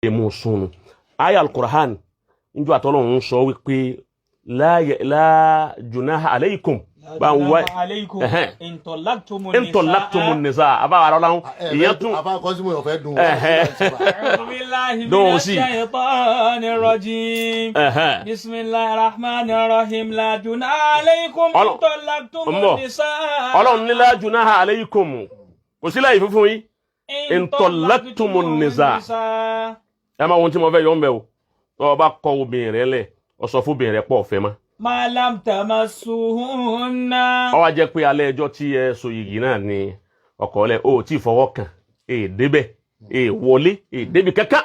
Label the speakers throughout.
Speaker 1: emu sunu aya al-Qur'an injo atolorun sọ wípé la junaha alaykum ba wa
Speaker 2: in
Speaker 1: talaqtumun nisa aba aralahun iyan tún
Speaker 3: aba ko si mo yo fe dun
Speaker 2: billahi minash shaitanir rajim bismillahir rahmanir rahim la junaha alaykum in talaqtumun nisa
Speaker 1: Ọlọ́run ní la junaha alaykum kò sí láì fún yín in talaqtumun nisa ẹ máa wọ́n tí mo fẹ́ yọ ń bẹ̀ o tó bá kọ obìnrin rẹ̀ lẹ̀ ó sọ fún obìnrin rẹ̀ pọ̀ fẹ́ mọ́
Speaker 2: ma lam tamassuhunna
Speaker 1: ó wá jẹ́ pé alẹ́ ẹjọ́ tí ẹ so yìgì náà ni ọkọ lẹ̀ ó tí fọwọ́ kàn débẹ̀ wọlé débi kankan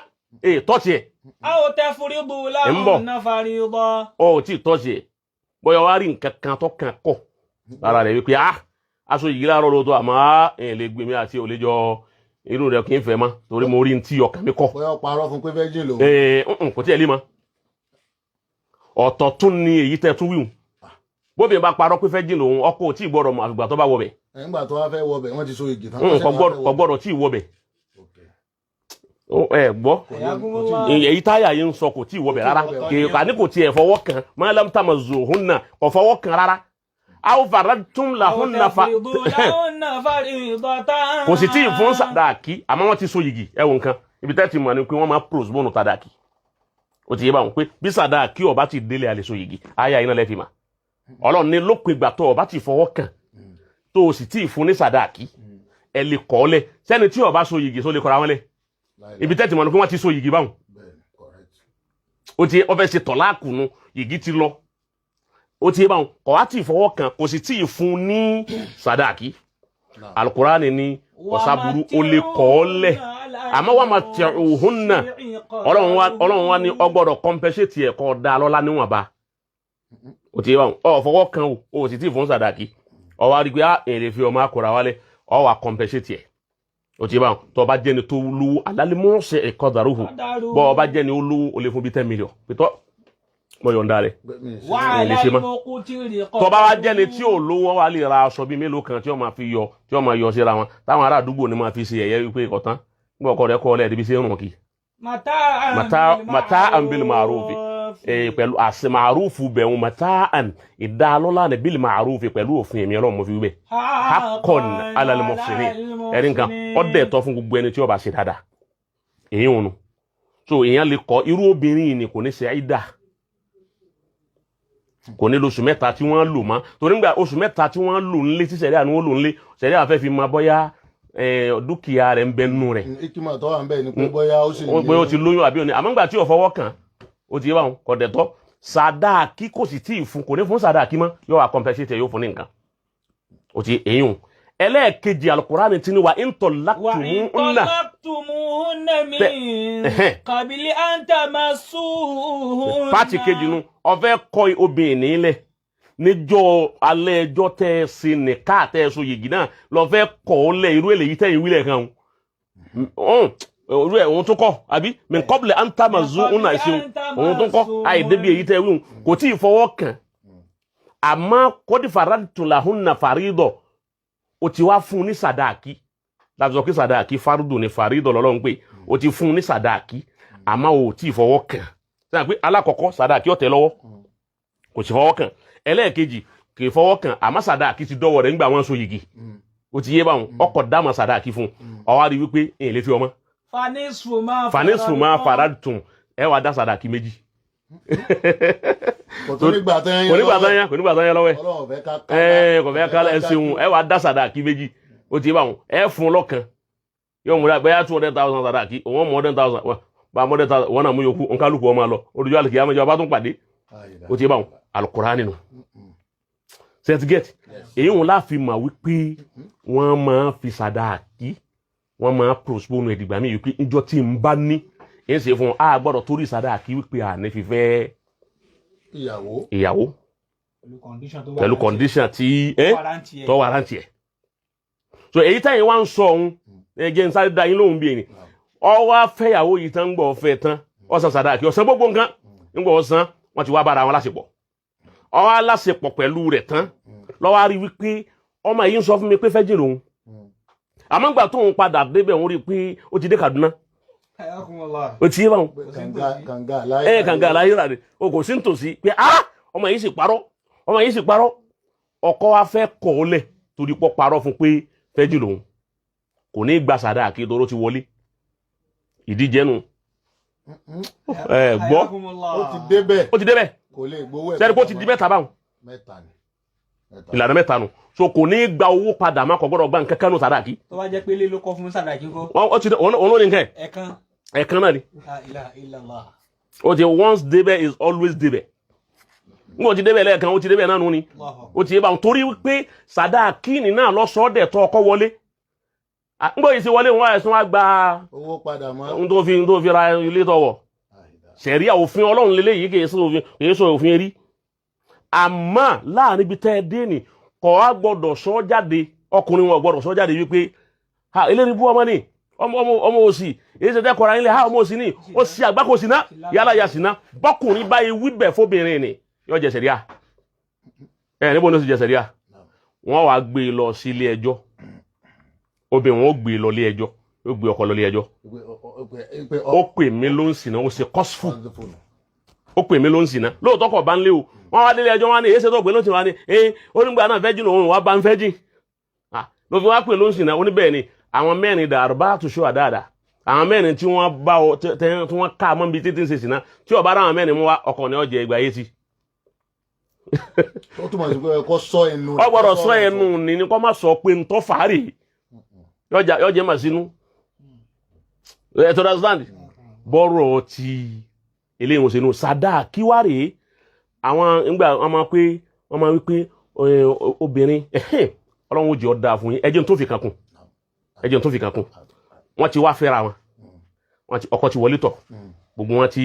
Speaker 1: tọ́ọ̀tì ẹ̀
Speaker 2: aw tafridu lahunna farida
Speaker 1: ó tí tọ́ọ̀tì ẹ̀ bóyá wá rí nǹkan kan tó kàn kọ̀ lára rẹ̀ wípé aṣọ yìgì láàárọ̀ lóòótọ́ àmọ́ lè gbé mi àti òlejò irú rẹ̀ kì í fẹ́ mọ́ torí mo rí ní tí ọkàn mi kọ̀
Speaker 3: bóyá parọ́ fún pé virgin ló
Speaker 1: kò tí ẹ lé mọ́ ọ̀tọ̀ tún ni èyí tẹ́ tún wíhun bóbi bá parọ́ pé fẹ́ jìn lòun ọkọ tí gbọ́dọ̀ mọ̀ àfìgbà tó bá wọbẹ̀
Speaker 3: nígbà tó wá fẹ́ wọbẹ̀ wọ́n ti so igi tán
Speaker 1: kò gbọ́dọ̀ tí wọbẹ̀ gbọ́ èyí táyà yìí ń sọ kò tí wọbẹ̀ rárá kà ní kò tiẹ̀ fọwọ́ kàn ma lam tamazzuhunna kò fọwọ́ kàn rárá aw faradtum lahunna kò sì tí ì fún sàdáàkì àmọ́ wọ́n ti so yìgì ẹ̀wọ̀n nǹkan ibi tẹ́ ti mọ̀ ni pé wọ́n máa postpone tàdáàkì ó ti yé báwọn pé bí sàdáàkì ó bá ti délé àlè so yìgì àyà iná lẹ́fì mà Ọlọ́run ní lópin ìgbà tó ó bá ti fọwọ́ kàn tó o sì tí ì fún ní sàdáàkì ẹ lè kọ́ ọ́ lẹ̀ sẹ́ni tí ó bá so yìgì só lè kọ́ra wọn lẹ̀ ibi tẹ́ ti mọ̀ ni pé wọ́n ti so yìgì báwọn ó ti ó fẹ́ ṣe tọ̀láàkù nu yìgì ti lọ ó ti yé báwọn kò wá tí ì fọwọ́ kàn kò sì tí ì fún ní sàdáàkì Al-Qur'ani ní ọ̀sàbùrú ó lè kọ́ ọ́ lẹ̀ àmọ́ wà máa tẹ̀ òhun náà Ọlọ́run wá ní ọgbọ́dọ̀ compensate ẹ̀ kọ́ da lọ́lá níwọ̀nba ó ti yé báwọn ọ fọwọ́ kan o sì tí ì fún sàdáàkì ọ wá rí pé èrè fi ọmọ akọ̀rọ̀ wálẹ̀ ọ wà compensate ẹ̀ ó ti yé báwọn tó bá jẹ́ni tó lówó alálẹ́mọ́ọ̀sẹ̀ ẹ̀kọ́ dàrúhù bọ́ ọ bá jẹ́ni ó lówó o lè fún bí 10 million pétọ́ mo yọ̀ǹda rẹ̀ tó bá wá jẹ́ni tí ò lówó wá lè ra aṣọ bíi mélòó kan tí ó máa fi yọ tí ó máa yọ síra wọn táwọn ará àdúgbò ni máa fi ṣe ẹ̀yẹ wípé ìkọ̀tán gbọ́ ọkọ rẹ̀ kọ́ ọ lẹ́ẹ̀dẹ́bí sí rùn kì mata'an bil ma'ruf pẹ̀lú àṣẹ ma'rufu bẹ̀rún mata'an ìdálọ́lá ní bil ma'ruf pẹ̀lú òfin èmi Ọlọ́run mo fi wíbẹ̀ haqqan 'ala al-muhsinin ẹ̀rí nǹkan ọdẹ tọ́ fún gbogbo ẹni tí ó bá ṣe dáadáa èyí òun so èèyàn lè kọ irú obìnrin ni kò ní ṣe àìdá kò ní lóṣù mẹ́ta tí wọ́n lò mọ́ torí nígbà oṣù mẹ́ta tí wọ́n lò nílé tí sẹ̀ríà ni wọ́n lò nílé sẹ̀ríà fẹ́ fi máa bọ́yá dúkìá rẹ̀ ń bẹ nínú rẹ̀
Speaker 3: ìkímọ̀ tó wà ń bẹ ni pé bóyá ó sì ní
Speaker 1: pé ó ti lóyún àbí òní àmọ́ nígbà tí ò fọwọ́ kàn ó ti yé wọn kò dẹ̀ tọ́ sàdáàkì kò sì tí ì fún kò ní fún sàdáàkì mọ́ yóò wá compensate yóò fún ní nǹkan ó ti èyún ẹlẹ́ẹ̀kejì Al-Qur'ani tí ní wa in talaqtumuhunna min
Speaker 2: qabli an tamassuhunna
Speaker 1: pàtì kejì nu ọ̀fẹ́ kọ́ obìnrin nílẹ̀ níjọ́ alẹ́ ẹjọ́ tẹ́ ẹ sí nìka tẹ́ ẹ so yìgì náà lọ́fẹ́ kọ́ ọ lẹ̀ irú èlèyí tẹ́yìn wílẹ̀ kan òun òun tó kọ́ àbí min qabli an tamassuhunna ìṣeun òun tó kọ́ àìdébí èyí tẹ́ wíhun kò tí ì fọwọ́ kàn àmọ́ qad faradtum lahunna farida ó ti wá fún ní sàdáàkì láti sọ pé sàdáàkì fárúdù ní fàrídọ̀ lọ́lọ́run pé ó ti fún ní sàdáàkì àmọ́ ò tí ì fọwọ́ kàn sẹ́yìn pé alákọ̀ọ́kọ́ sàdáàkì ọ̀tẹ̀ lọ́wọ́ kò sì fọwọ́ kàn ẹlẹ́ẹ̀kejì kì í fọwọ́ kàn àmọ́ sàdáàkì ti dọ́wọ́ rẹ̀ nígbà wọn so yìgì ó ti yé báwọn ọkọ̀ dámọ̀ sàdáàkì fún ó wá rí wípé èyí lè fi ọmọ fanisfu ma faradtum ẹ wá dá sàdáàkì méjì
Speaker 3: kò nígbà tán yẹn
Speaker 1: lọ́wọ́ kò fẹ́ ká ẹ ṣeun ẹ wá dá sàdáàkì méjì ó ti yé báwọn ẹ fún lọ́kàn yóò múra bẹ́yà 200,000 sàdáàkì òun mọ̀ 100,000 bá 100,000 wọn náà mú yòókù nkálukú ọmọ lọ olùjọ́ àlùkìyà àmọ́jọ́ ọba tún pàdé ó ti yé báwọn Al-Qur'ani nù certificate èyí wọn láfi mà wípé wọ́n máa fi sàdáàkì wọ́n máa postpone ẹ̀dìgbà mi wípé ìjọ tí ń bá ní èyí ṣe fún a gbọ́dọ̀ torí sàdáàkì wípé à ní fífẹ́ ìyàwó pẹ̀lú condition tí tó warranty ẹ̀ so èyí tẹ́yìn wá ń sọ ohun ẹgẹ́ ń sáré dá yín lóhun bí ẹni ọwá fẹ́yàwó yìí tán ń gbọ́ ọ̀fẹ́ tán ọ̀sán sàdáàkì ọ̀sán gbogbo nǹkan ń gbọ́ ọ̀sán wọ́n ti wá bára wọn láṣepọ̀ ọwá láṣepọ̀ pẹ̀lú rẹ̀ tán lọ́wọ́ rí wípé ọmọ yìí ń sọ fún mi pé fẹ́ jìn lòun àmọ́ gbà tóun padà débẹ̀ òun rí pé ó ti dé Kaduna ó ti yé báwọn
Speaker 3: kànga láyé
Speaker 1: kànga aláyéra rẹ̀ o kò sí nítòsí pé ọmọ yìí sì parọ́ ọkọ wa fẹ́ kọ̀ ọ́ lẹ̀ torí pọ́ parọ́ fún pé fẹ́jì lòun kò ní gba sàdáàkì tó ti wọlé ìdíje nù gbọ́
Speaker 3: ó ti débẹ̀ kò lè gbowó ẹ̀
Speaker 1: sẹ́ni kó ti di mẹ́ta báwọn ìlànà mẹ́ta nù so kò ní gba owó padà má kò gbọ́dọ̀ gba nǹkan kan nù sàdáàkì.
Speaker 2: tó bá jẹ́ pé ilé ló kọ́ fún sàdáàkì ńkọ́.
Speaker 1: òun ló ní nǹkan ẹ̀kan náà ni ó ti once débẹ̀ is always débẹ̀ n kò ti débẹ̀ lẹ́ẹ̀kan ó ti débẹ̀ náà nù ni ó ti yé báwọn torí pé sàdáàkì ni náà lọ́sọ̀ọ́dẹ̀ tó ọkọ wọlé n gbọ́ yìí sí wọlé wọn ẹ̀sùn wa gba
Speaker 3: owó padà mọ́
Speaker 1: n tó fi ra ilé tọwọ́ sẹ̀ríà òfin ọlọ́run lélẹ́yìí kì í sọ òfin rí àmọ́ láàrin ibi tẹ́ ẹ dé ni kò wá gbọ́dọ̀ sọ jáde ọkùnrin wọn gbọ́dọ̀ sọ jáde wípé eléyìí bú ọmọ ni ọmọ òsì èyí ṣe dẹ́kọ̀ọ́ra nílẹ̀ ọmọ òsì ni ó sì àgbákò sí ná yálà ya sí ná bọ́kùnrin báyìí wíbẹ̀ fóbìnrin ni yóò jẹ sẹ̀ríà níbo ni ó sì jẹ sẹ̀ríà wọ́n wàá gbé e lọ sí ilé ẹjọ́ obìnrin wọn ó gbé e lọ ilé ẹjọ́ ó gbé ọkọ lọ ilé ẹjọ́ ó pè mí ló ń sìn náà ó ṣe kọ́sfù ó pè mí ló ń sìn náà lóòótọ́ kọ̀ bá ń lé o wọ́n wá délé ẹjọ́ wọn ní èyí ṣe tó pé ló ti wá ní onígbà náà fẹ́jì lòun wá bá ń fẹ́jì ló fi wá pè ló ń sìn náà ó ní bẹ́ẹ̀ ni àwọn mẹ́rin dàrúbá tó ṣó àdáàdà àwọn mẹ́rin tí wọ́n bá ọ tí wọ́n ká mọ́ bí títí ń ṣe sìn náà tí ọba ara àwọn mẹ́rin mú wá ọkọ ní ọjà ìgbà yé sí.
Speaker 3: ó túmọ̀ sí pé kó sọ ẹnu
Speaker 1: ọ gbọ́dọ̀ sọ ẹnu ní kó má sọ pé ń tọ́ fàárì yọjẹ mà sínú ẹ tó understand bọ́rọ̀ ti eléyìí wọn sínú sàdáàkì wá rèé àwọn ìgbà wọ́n máa wípé obìnrin ọlọ́run ó jẹ́ ọ́ dáa fún yín ẹjẹ́ tó fi kankun wọ́n ti wá fẹ́ra wọn ọkọ ti wọlé tọ̀ gbogbo wọn ti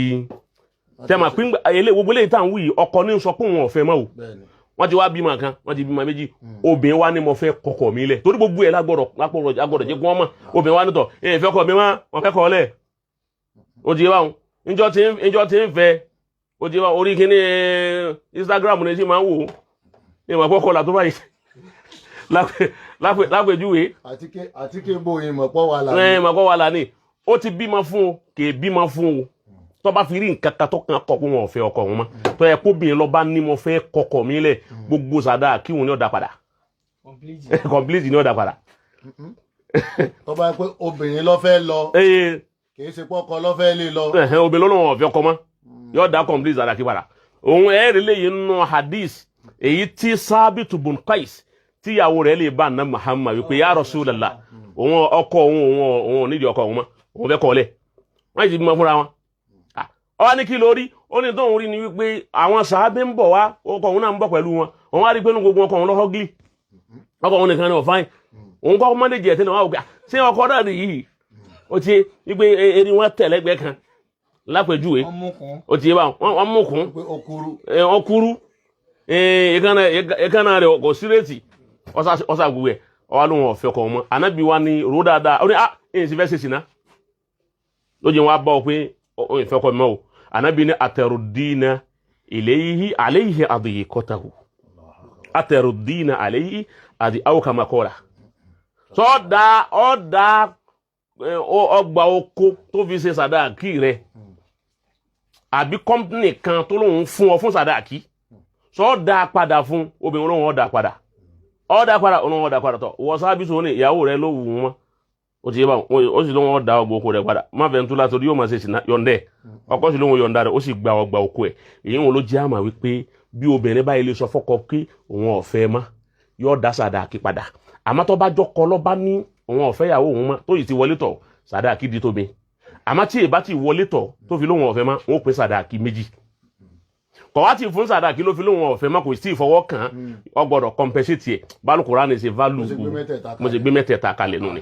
Speaker 1: tẹ́mà pín gbogbo eléyìí tá à ń wí ọkọ ní sọ pé wọn ò fẹ́ mọ́ o wọ́n ti wá bímọ kan wọ́n ti bímọ méjì obìnrin wa ní mo fẹ́ kọkọ mi lẹ̀ torí gbogbo ẹ̀ lágbọ́dọ̀ jẹ́ gbọ́n mọ́ obìnrin wa nítọ̀ fẹ́ kọ mi mọ́ wọn fẹ́ kọ lẹ̀ ó ti yé báwọn ìjọ tí ń fẹ́ ó ti yé báwọn orí kíní Instagram ní sí máa ń wò ó ní ìmọ̀ àpọ́kọ̀ là tó báyìí lápèjúwe
Speaker 3: àtíkè bóyin mọ̀pọ̀
Speaker 1: wà lánìí ó ti bímọ fún o kì í bímọ fún o tó bá fi rí nǹkan kan tó kàn kọ pé wọn ò fẹ́ ọkọ wọn mọ́ tó yẹ kóbìnrin lọ bá ní mo fẹ́ kọkọ mi lẹ̀ gbogbo sàdá kí wọn ní ọ̀dà padà complete ní ọ̀dà padà.
Speaker 3: tó bá yẹ pé obìnrin ló fẹ́ lọ kì í ṣe pọ́kọ ló fẹ́ lé lọ.
Speaker 1: obìnrin lọ́nà wọn ò fẹ́ ọkọ mọ́ yóò dá complete sàdá kí padà. òun ẹ̀rí lè yín nù hadith èyí tí Sábìtù bùn Qais tíyàwó rẹ̀ lè bá àná Muhammad wípé ya Rasulullah òun ọkọ òun nídìí ọkọ òun mọ́ òun fẹ́ kọ́ lẹ̀ wọ́n ti bímọ fúnra wọn. ọwọ́ ní kí lórí ó ní tóun rí ni wípé àwọn sàábé ń bọ̀ wá ọkọ òun náà ń bọ̀ pẹ̀lú wọn òun wá rí pé ní gbogbo ọkọ òun lọ́họ́ gílì ọkọ òun nìkan ní ọ̀fáìn òun kọ́ mọ́ndéjì ẹ̀ tẹ́lẹ̀ wá òkè ṣé ọkọ náà rí yìí ó ti wípé erin wọn tẹ̀lẹ́gbẹ́ kan lápèjúwe ó ti yé bá wọn mú kún ọkúrú ìkànnà rẹ̀ kò sírètì ọ̀sà gbogbo ẹ̀ ọwọ́ ló wọn ọ̀fẹ́ kọ̀ ọmọ anábì wa ni ró dáadáa ó ní èyí sì fẹ́ ṣe sìnà lójú wọn bá ọ pé òun ìfẹ́ kọ́ mọ́ o anábì ní àtẹrùdínà àléyìí àdìyí kọ́tàhù àtẹrùdínà àléyìí àdì àwòkàmàkọ́ra tó ọ̀dà ọgbà oko tó fi ṣe sàdáàkì rẹ̀ àbí kọ́mpìnì kan tó lóun fún ọ fún sàdáàkì tó dá padà fún obìnrin olóhùn ọ̀dà padà olóhùn ọ̀dà padà tọ̀ wọ́n sábì sọ ní ìyàwó rẹ̀ ló wù wọ́n ó ti yé bá ó sì lóhùn ọ̀dà ọgbà oko rẹ̀ padà má fẹ́ ń tú látọ̀rí yóò máa ṣe sìnà yọ̀ǹdẹ̀ ọkọ sì lóhùn yọ̀ǹda rẹ̀ ó sì gba ọgbà oko ẹ̀ èyí wọn ló jẹ́ àmà wípé bí obìnrin báyìí lè sọ fọ́kọ pé òun ọ̀fẹ́ mọ́ yóò dá sàdáàkì padà àmọ́ tó bá jọkọ lọ́ bá ní òun ọ̀fẹ́ ìyàwó òun mọ́ tó yìí ti wọlé tọ̀ sàdáàkì di tóbi àmọ́ tí èbá ti wọlé tọ̀ tó fi lóhùn ọ̀fẹ́ mọ́ wọn ó pín sàdáàkì méjì kọ̀ wá ti fún sàdáàkì ló fi lóhùn ọ̀fẹ́ mọ́ kò sí ìfọwọ́ kàn ó gbọ́dọ̀ compensate ẹ̀ bálùkù ránì ṣe value mo ṣe gbé mẹ́tẹ̀ẹ̀ta kalẹ̀ nù ni.